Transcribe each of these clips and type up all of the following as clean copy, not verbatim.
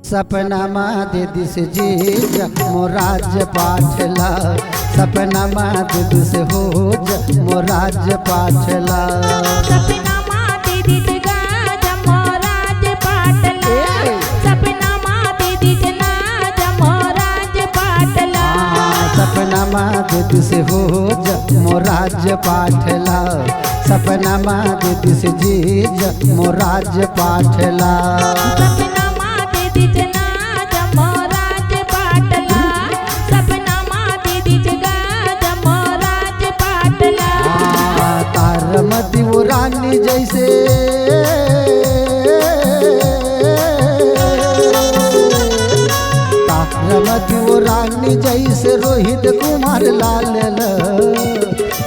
सपना दे दिस जीज मोराज पाठला, सपना दे दिस होज मोराज पाठला, सपना दे दिस गाज मोराज पाठला, सपना दे दिस नाज मोराज पाठला, सपना दे दिस होज मोराज पाठला, सपना दे दिस जीज मोराज पाठला, तारमती वो रानी जैसे तारमती वो रानी जैसे रोहित कुमार लाल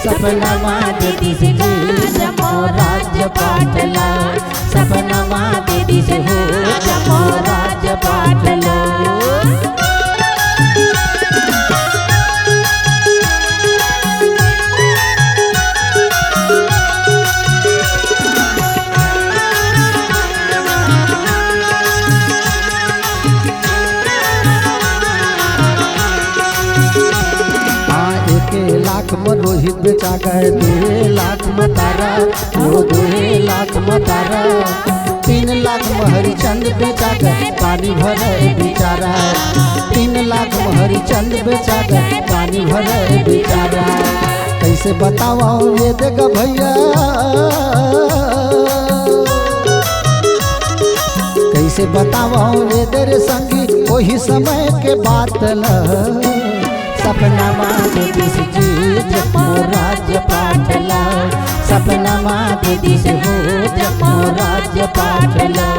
सपना दे दिस जीज मोराज पाठला, सपना दे दिस होज मोराज पाठला। लाख में रोहित बेचा गए 2 लाख में तारा, वो 2 लाख में तारा, 3 लाख में हरिचंद बेचा गए पानी भरे बेचारा, 3 लाख में हरिचंद बेचा गए पानी भरे बेचारा। कैसे बताओ ये देगा भैया, कैसे बताओ ये तेरे संगी वही समय के बात ल, सपना दे दिस जीज मोराज पाठला, सपना दे दिस होज मोराज पाठला।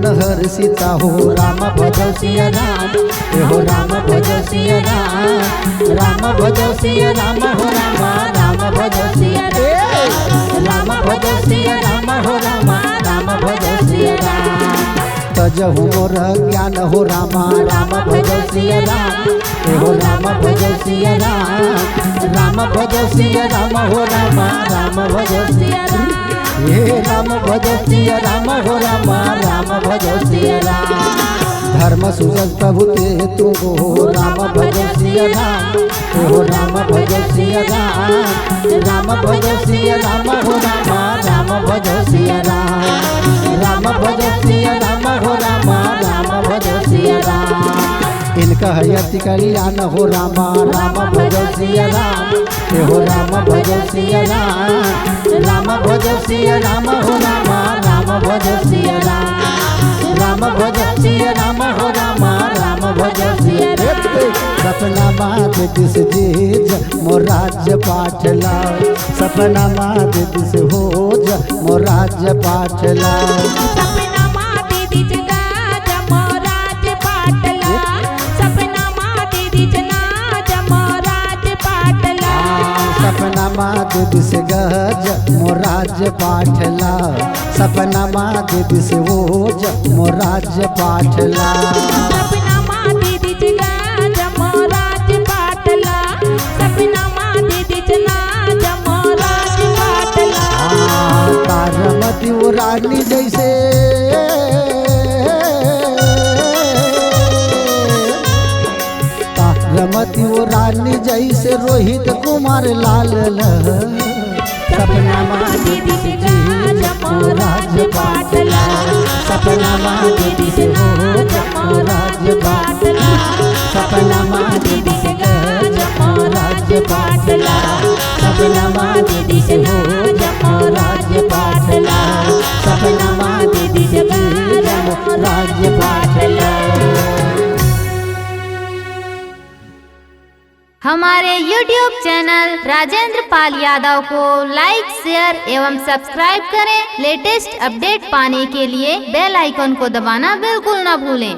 हर सीता हो राम भजो सिया राम, हो राम भजो सिया राम, राम भजो सिया राम, हो राम राम भजो सिया राम, भजो सिया राम, हो राम राम भजो सिया राम। तजहु मोर ज्ञान हो राम राम भजो सिया राम, हो राम भजो सिया राम, राम भजो सिया राम, हो राम राम भजो सिया राम, हे राम भजो सिया राम, हो राम राम भजो सिया राम। धर्म सूरज प्रभु ते तू हो राम भजो सिया राम, हो राम भजो सिया राम, राम भजो सिया राम, हो राम राम भजो सिया राम, राम भजो सिया राम, हो राम राम भजो सिया राम। इनका हयति कल्याण हो राम राम भजो सिया राम, हो राम भजो सिया राम, राम भजो सिया राम, हो राम राम भजो सिया राम, राम भजो सिया राम, हो राम राम भजो सिया राम। सपना दे दिस जीज मोराज पाठला, सपना दे दिस होज मोराज पाठला, सपना दे दिस गज मोराज पाठला, सपना दे दिस होज मोराज पाठला, सपना दे दिस गज मोराज पाठला, सपना दे दिस नाज मोराज पाठला। तारमती वो रानी जैसे तारमती वो रानी जैसे रोहित कुमार लाल सपना दे दिस जीज मोराज पाठला, सपना दे दिस होज मोराज पाठला, सपना दे दिस गज मोराज पाठला, सपना दे दिस होज मोराज पाठला, सपना दे दिस गज मोराज पाठला। हमारे YouTube चैनल राजेंद्र पाल यादव को लाइक, शेयर एवं सब्सक्राइब करें। लेटेस्ट अपडेट पाने के लिए बेल आइकन को दबाना बिल्कुल न भूलें।